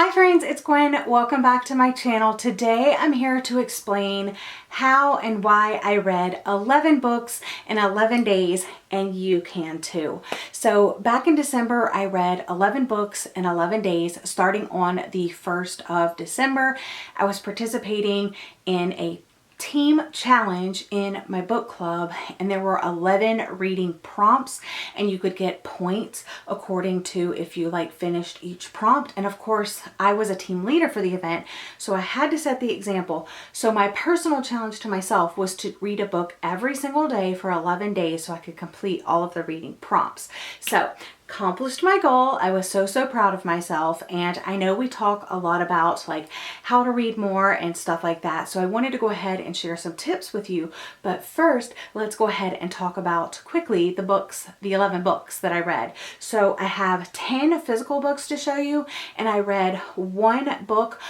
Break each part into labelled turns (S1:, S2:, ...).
S1: Hi friends, it's Gwen. Welcome back to my channel. Today I'm here to explain how and why I read 11 books in 11 days, and you can too. So back in December, I read 11 books in 11 days starting on the 1st of December. I was participating in a team challenge in my book club, and there were 11 reading prompts, and you could get points according to if you finished each prompt. And of course I was a team leader for the event, so I had to set the example. So my personal challenge to myself was to read a book every single day for 11 days so I could complete all of the reading prompts. So accomplished my goal. I was so proud of myself, and I know we talk a lot about how to read more and stuff like that, so I wanted to go ahead and share some tips with you. But first, let's go ahead and talk about quickly the 11 books that I read. So I have 10 physical books to show you, and I read one book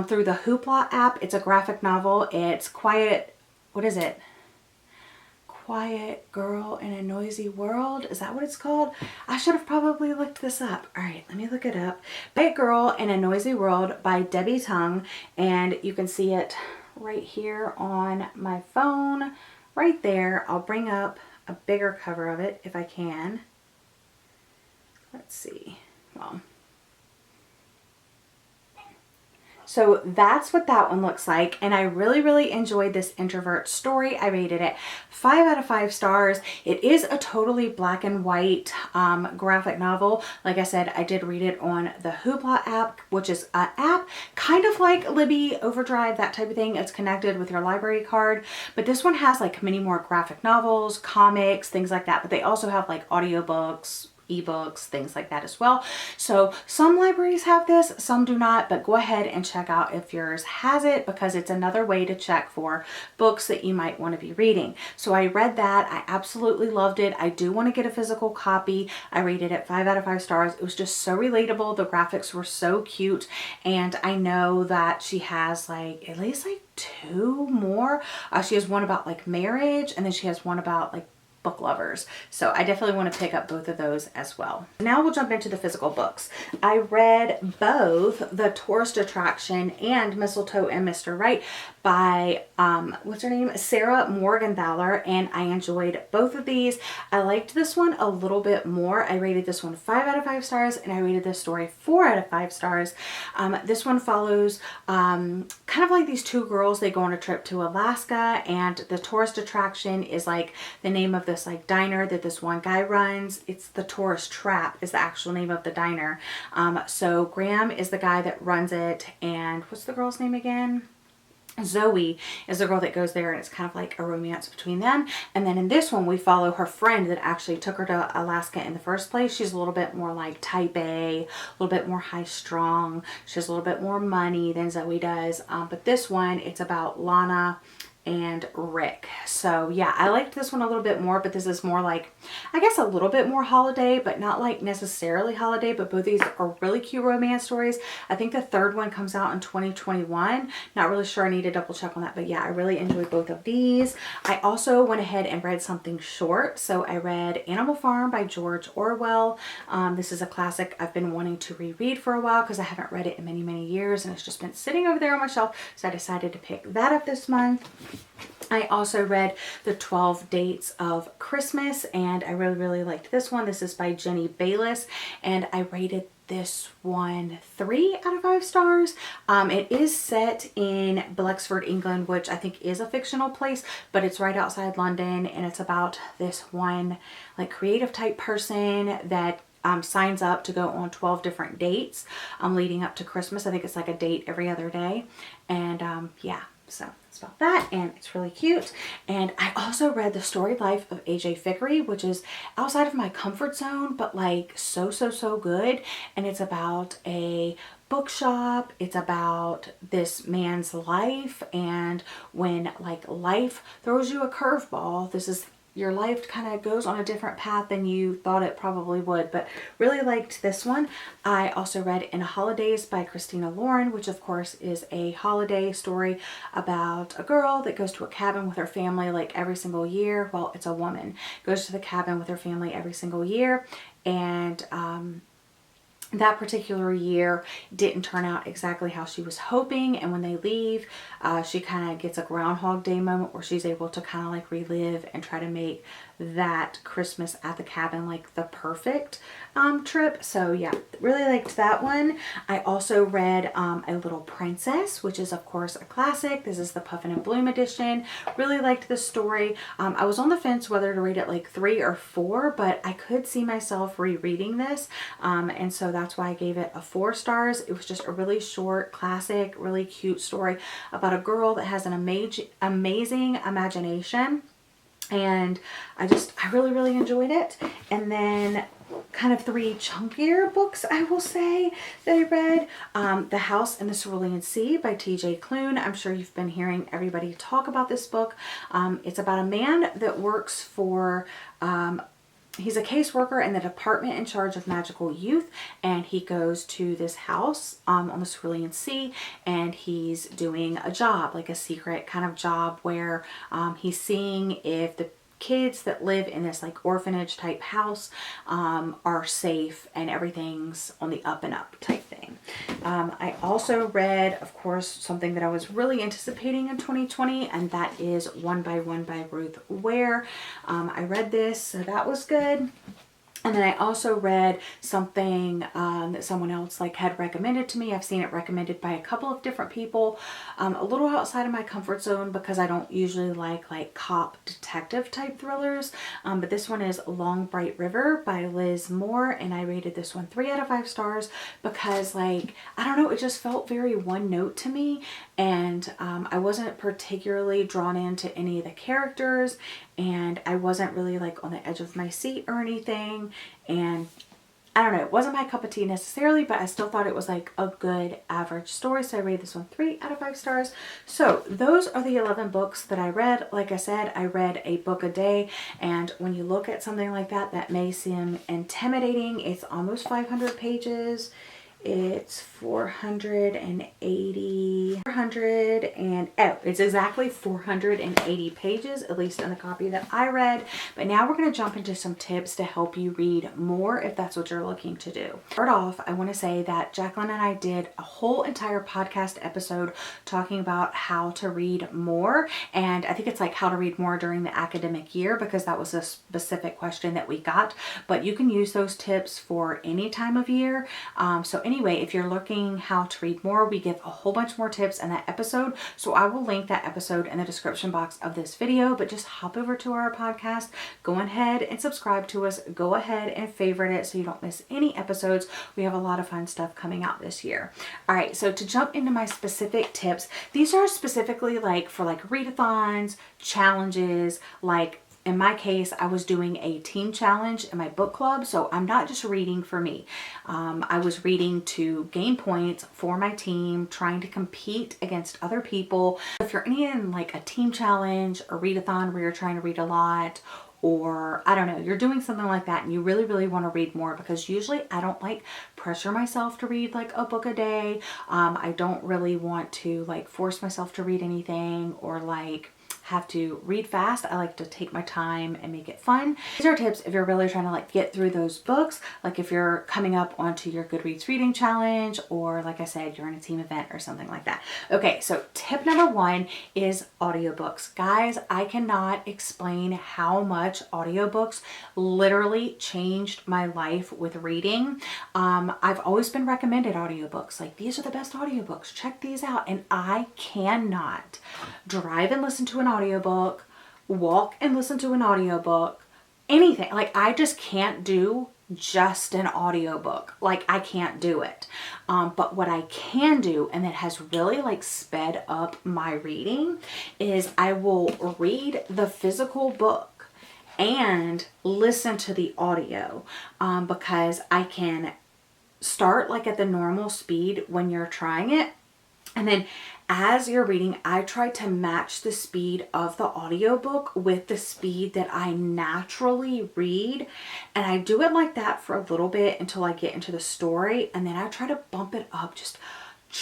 S1: through the Hoopla app. It's a graphic novel. It's Quiet Girl in a Noisy World. Is that what it's called? I should have probably looked this up. All right, let me look it up. Quiet Girl in a Noisy World by Debbie Tung, and you can see it right here on my phone, right there. I'll bring up a bigger cover of it if I can. Let's see. Well, so that's what that one looks like, and I really enjoyed this introvert story. I rated it 5 out of 5 stars. It is a totally black and white graphic novel. Like I said, I did read it on the Hoopla app, which is an app kind of like Libby, Overdrive, that type of thing. It's connected with your library card, but this one has many more graphic novels, comics, things like that, but they also have audiobooks, ebooks, things like that as well. So some libraries have this, some do not, but go ahead and check out if yours has it, because it's another way to check for books that you might want to be reading. So I read that. I absolutely loved it. I do want to get a physical copy. I rated it 5 out of 5 stars. It was just so relatable. The graphics were so cute, and I know that she has at least 2 more. She has one about marriage, and then she has one about book lovers. So I definitely want to pick up both of those as well. Now we'll jump into the physical books. I read both The Tourist Attraction and Mistletoe and Mr. Right by what's her name, Sarah Morgenthaler, and I enjoyed both of these. I liked this one a little bit more. I rated this one 5 out of 5 stars, and I rated this story 4 out of 5 stars. This one follows kind of these 2 girls. They go on a trip to Alaska, and the tourist attraction is the name of this diner that this one guy runs. It's the Tourist Trap is the actual name of the diner. So Graham is the guy that runs it, and what's the girl's name again? Zoe is the girl that goes there, and it's kind of a romance between them. And then in this one, we follow her friend that actually took her to Alaska in the first place. She's a little bit more type A, a little bit more high strung. She has a little bit more money than Zoe does. But this one, it's about Lana and Rick. So yeah, I liked this one a little bit more, but this is more I guess a little bit more holiday, but not necessarily holiday. But both these are really cute romance stories. I think the third one comes out in 2021. Not really sure. I need to double check on that, but yeah, I really enjoyed both of these. I also went ahead and read something short. So I read Animal Farm by George Orwell. This is a classic I've been wanting to reread for a while because I haven't read it in many years, and it's just been sitting over there on my shelf, so I decided to pick that up this month. I also read The 12 Dates of Christmas, and I really liked this one. This is by Jenny Bayliss, and I rated this one 3 out of 5 stars. It is set in Blexford, England, which I think is a fictional place, but it's right outside London, and it's about this one creative type person that signs up to go on 12 different dates leading up to Christmas. I think it's a date every other day, and yeah. So it's about that, and it's really cute. And I also read The Storied Life of A.J. Fikry, which is outside of my comfort zone, but so good. And it's about a bookshop. It's about this man's life, and when life throws you a curveball, this is your life kind of goes on a different path than you thought it probably would, but really liked this one. I also read In Holidays by Christina Lauren, which of course is a holiday story about a girl that goes to a cabin with her family every single year. Well, it's a woman goes to the cabin with her family every single year, and that particular year didn't turn out exactly how she was hoping, and when they leave, she kind of gets a Groundhog Day moment where she's able to kind of like relive and try to make that Christmas at the cabin like the perfect trip. So yeah, really liked that one. I also read A Little Princess, which is of course a classic. This is the Puffin and Bloom edition. Really liked the story. I was on the fence whether to rate it like 3 or 4, but I could see myself rereading this, and so that's why I gave it a 4 stars. It was just a really short, classic, really cute story about a girl that has an amazing imagination, and I really enjoyed it. And then kind of 3 chunkier books, I will say, that I read. The House in the Cerulean Sea by T.J. Klune. I'm sure you've been hearing everybody talk about this book. It's about a man that works for he's a caseworker in the department in charge of magical youth, and he goes to this house on the Cerulean Sea, and he's doing a job, like a secret kind of job, where he's seeing if the kids that live in this like orphanage type house are safe and everything's on the up and up type thing. I also read, of course, something that I was really anticipating in 2020, and that is One by One by Ruth Ware. I read this, so that was good. And then I also read something that someone else like had recommended to me. I've seen it recommended by a couple of different people. A little outside of my comfort zone because I don't usually like cop detective type thrillers. But this one is Long Bright River by Liz Moore, and I rated this one 3 out of 5 stars because, like, I don't know, it just felt very one note to me, and I wasn't particularly drawn into any of the characters, and I wasn't really like on the edge of my seat or anything. And I don't know, it wasn't my cup of tea necessarily, but I still thought it was like a good average story. So I rated this one 3 out of 5 stars. So those are the 11 books that I read. Like I said, I read a book a day. And when you look at something like that, that may seem intimidating. It's almost 500 pages. It's it's exactly 480 pages, at least in the copy that I read. But now we're going to jump into some tips to help you read more if that's what you're looking to do. Start off, I want to say that Jacqueline and I did a whole entire podcast episode talking about how to read more, and I think it's like how to read more during the academic year, because that was a specific question that we got. But you can use those tips for any time of year. So anyway, if you're looking how to read more, we give a whole bunch more tips in that episode. So I will link that episode in the description box of this video, but just hop over to our podcast, go ahead and subscribe to us, go ahead and favorite it so you don't miss any episodes. We have a lot of fun stuff coming out this year. All right, so to jump into my specific tips, these are specifically like for like readathons, challenges, like in my case, I was doing a team challenge in my book club, so I'm not just reading for me. I was reading to gain points for my team, trying to compete against other people. If you're in like a team challenge or readathon where you're trying to read a lot, or I don't know, you're doing something like that and you really want to read more, because usually I don't like pressure myself to read like a book a day. I don't really want to like force myself to read anything or like have to read fast. I like to take my time and make it fun. These are tips if you're really trying to like get through those books, like if you're coming up onto your Goodreads reading challenge, or like I said, you're in a team event or something like that. Okay, so tip number 1 is audiobooks. Guys, I cannot explain how much audiobooks literally changed my life with reading. I've always been recommended audiobooks, like these are the best audiobooks, check these out, and I cannot drive and listen to an audiobook, walk and listen to an audiobook, anything. Like I just can't do just an audiobook. Like I can't do it. But what I can do, and that has really like sped up my reading, is I will read the physical book and listen to the audio, because I can start like at the normal speed when you're trying it, and then as you're reading, I try to match the speed of the audiobook with the speed that I naturally read. And I do it like that for a little bit until I get into the story. And then I try to bump it up just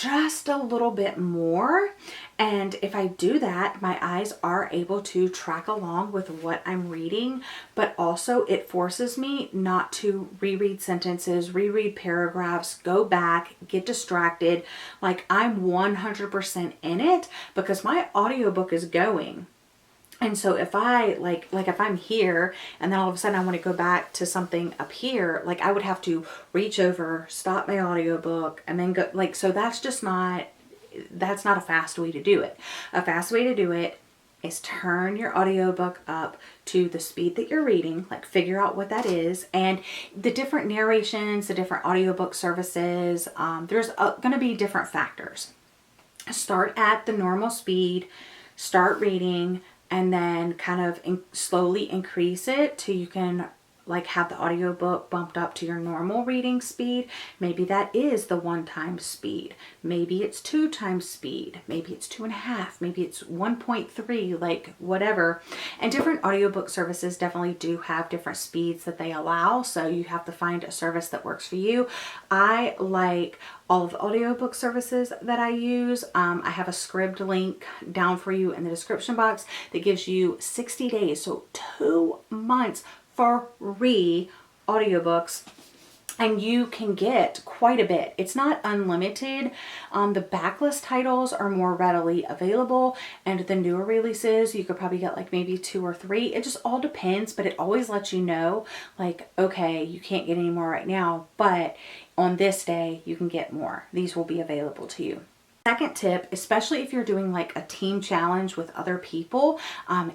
S1: just a little bit more. And if I do that, my eyes are able to track along with what I'm reading, but also it forces me not to reread sentences, reread paragraphs, go back, get distracted. Like I'm 100% in it because my audiobook is going. And so if I like if I'm here and then all of a sudden I want to go back to something up here, like I would have to reach over, stop my audiobook, and then go so that's not a fast way to do it. A fast way to do it is turn your audiobook up to the speed that you're reading, like figure out what that is, and the different narrations, the different audiobook services, there's going to be different factors. Start at the normal speed, start reading, and then kind of slowly increase it till you can like have the audiobook bumped up to your normal reading speed. Maybe that is the 1 times speed. Maybe it's 2 times speed. Maybe it's 2.5. Maybe it's 1.3, like whatever. And different audiobook services definitely do have different speeds that they allow. So you have to find a service that works for you. I like all of the audiobook services that I use. I have a Scribd link down for you in the description box that gives you 60 days, so 2 months for free audiobooks, and you can get quite a bit. It's not unlimited. The backlist titles are more readily available, and the newer releases you could probably get like maybe 2 or 3. It just all depends, but it always lets you know like, okay, you can't get any more right now, but on this day you can get more. These will be available to you. Second tip, especially if you're doing like a team challenge with other people,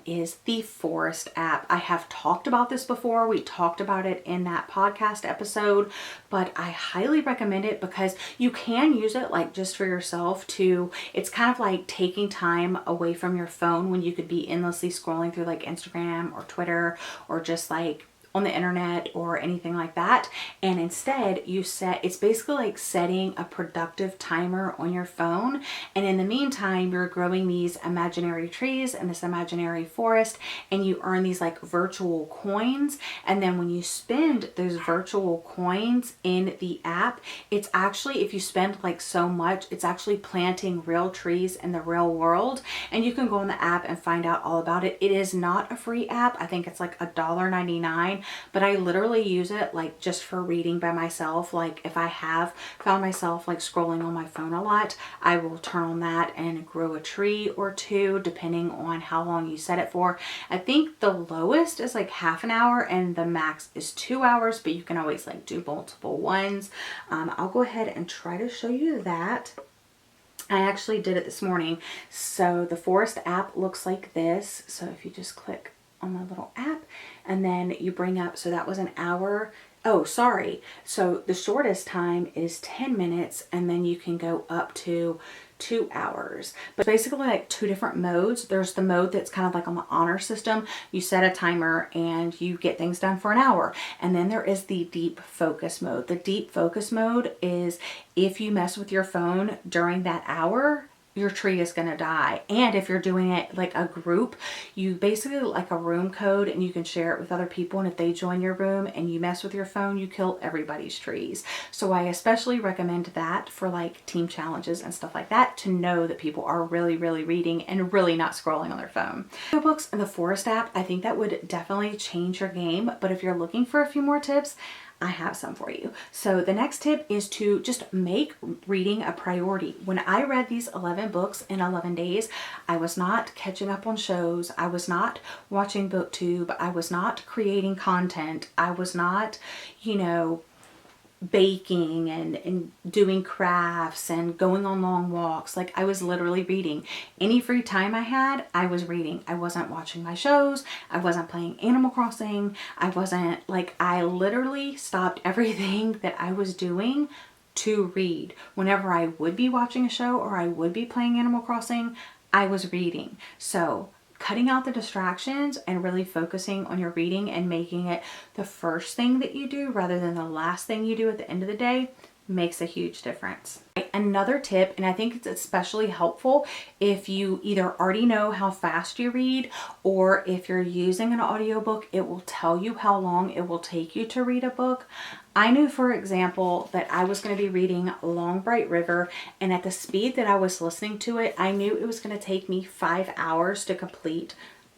S1: is the Forest app. I have talked about this before. We talked about it in that podcast episode, but I highly recommend it because you can use it like just for yourself to, it's kind of like taking time away from your phone when you could be endlessly scrolling through like Instagram or Twitter or just like on the internet or anything like that. And instead you it's basically like setting a productive timer on your phone. And in the meantime, you're growing these imaginary trees in this imaginary forest, and you earn these like virtual coins. And then when you spend those virtual coins in the app, it's actually, if you spend like so much, it's actually planting real trees in the real world. And you can go on the app and find out all about it. It is not a free app. I think it's like $1.99. But I literally use it like just for reading by myself. Like if I have found myself like scrolling on my phone a lot, I will turn on that and grow a tree or 2 depending on how long you set it for. I think the lowest is like half an hour and the max is 2 hours, but you can always like do multiple ones. I'll go ahead and try to show you that. I actually did it this morning. So the Forest app looks like this. So if you just click on my little app and then you bring up, so that was an hour. Oh, sorry. So the shortest time is 10 minutes and then you can go up to 2 hours. But basically like 2 different modes. There's the mode that's kind of like on the honor system. You set a timer and you get things done for an hour. And then there is the deep focus mode. The deep focus mode is if you mess with your phone during that hour, your tree is going to die. And if you're doing it like a group, you basically like a room code and you can share it with other people. And if they join your room and you mess with your phone, you kill everybody's trees. So I especially recommend that for like team challenges and stuff like that, to know that people are really, really reading and really not scrolling on their phone. Books and the Forest app, I think that would definitely change your game. But if you're looking for a few more tips, I have some for you. So the next tip is to just make reading a priority. When I read these 11 books in 11 days, I was not catching up on shows. I was not watching BookTube. I was not creating content. I was not, baking and doing crafts and going on long walks. Like I was literally reading. Any free time I had, I was reading. I wasn't watching my shows. I wasn't playing Animal Crossing. I literally stopped everything that I was doing to read. Whenever I would be watching a show or I would be playing Animal Crossing, I was reading. So cutting out the distractions and really focusing on your reading and making it the first thing that you do rather than the last thing you do at the end of the day makes a huge difference. Another tip, and I think it's especially helpful if you either already know how fast you read, or if you're using an audiobook, it will tell you how long it will take you to read a book. I knew, for example, that I was going to be reading Long Bright River, and at the speed that I was listening to it, I knew it was going to take me 5 hours to complete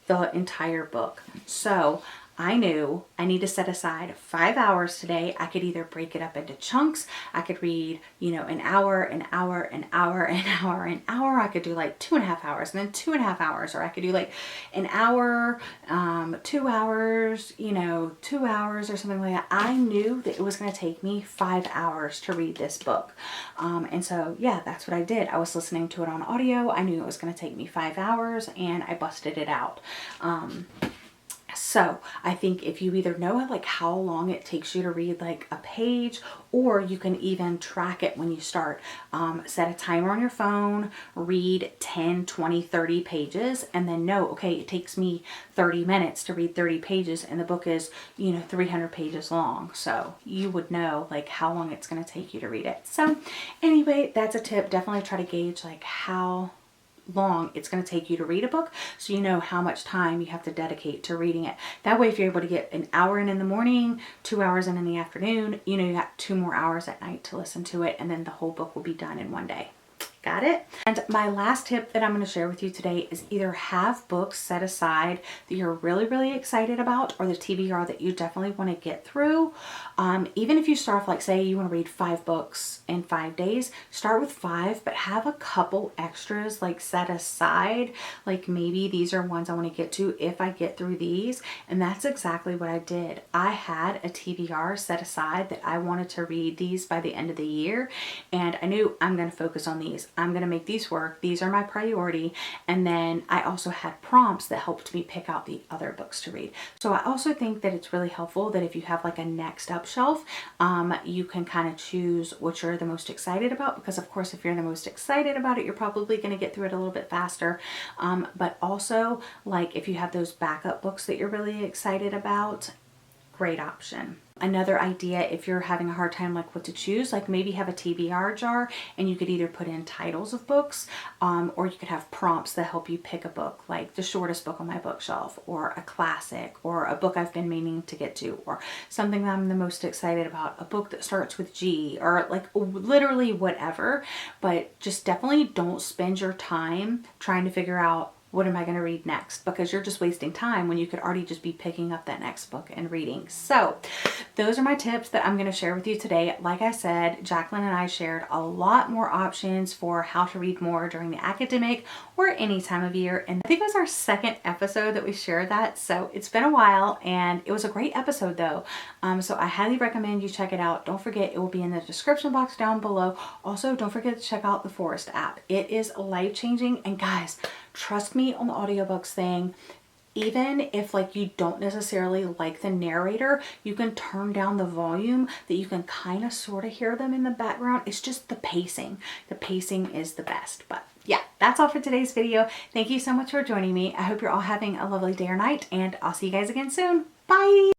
S1: the entire book. So I knew I need to set aside 5 hours today. I could either break it up into chunks. I could read, you know, an hour, an hour, an hour, an hour, an hour. I could do like 2.5 hours and then 2.5 hours, or I could do like an hour, 2 hours, you know, 2 hours or something like that. I knew that it was going to take me 5 hours to read this book. And so, yeah, that's what I did. I was listening to it on audio. I knew it was going to take me 5 hours, and I busted it out. So I think if you either know like how long it takes you to read like a page, or you can even track it when you start, set a timer on your phone, read 10, 20, 30 pages, and then know, okay, it takes me 30 minutes to read 30 pages, and the book is, you know, 300 pages long. So you would know like how long it's going to take you to read it. So anyway, that's a tip. Definitely try to gauge like how long it's going to take you to read a book, so you know how much time you have to dedicate to reading it. That way, if you're able to get an hour in the morning, 2 hours in the afternoon, you know, you got 2 more hours at night to listen to it, and then the whole book will be done in one day. Got it? And my last tip that I'm going to share with you today is either have books set aside that you're really, really excited about, or the TBR that you definitely want to get through. Even if you start off, like say you want to read 5 books in 5 days, start with 5, but have a couple extras like set aside. Like maybe these are ones I want to get to if I get through these. And that's exactly what I did. I had a TBR set aside that I wanted to read these by the end of the year. And I knew I'm going to focus on these. I'm going to make these work. These are my priority. And then I also had prompts that helped me pick out the other books to read. So I also think that it's really helpful that if you have like a next up shelf, you can kind of choose what you're the most excited about, because of course, if you're the most excited about it, you're probably going to get through it a little bit faster. But also, like if you have those backup books that you're really excited about, great option. Another idea, if you're having a hard time like what to choose, like maybe have a TBR jar, and you could either put in titles of books, or you could have prompts that help you pick a book, like the shortest book on my bookshelf, or a classic, or a book I've been meaning to get to, or something that I'm the most excited about, a book that starts with G, or like literally whatever. But just definitely don't spend your time trying to figure out what am I going to read next, because you're just wasting time when you could already just be picking up that next book and reading. So those are my tips that I'm going to share with you today. Like I said, Jacqueline and I shared a lot more options for how to read more during the academic or any time of year. And I think it was our second episode that we shared that. So it's been a while, and it was a great episode though. So I highly recommend you check it out. Don't forget, it will be in the description box down below. Also, don't forget to check out the Forest app. It is life-changing. And guys, trust me on the audiobooks thing, even if like you don't necessarily like the narrator, you can turn down the volume that you can kind of sort of hear them in the background. It's just the pacing. The pacing is the best. But yeah, that's all for today's video. Thank you so much for joining me. I hope you're all having a lovely day or night, and I'll see you guys again soon. Bye!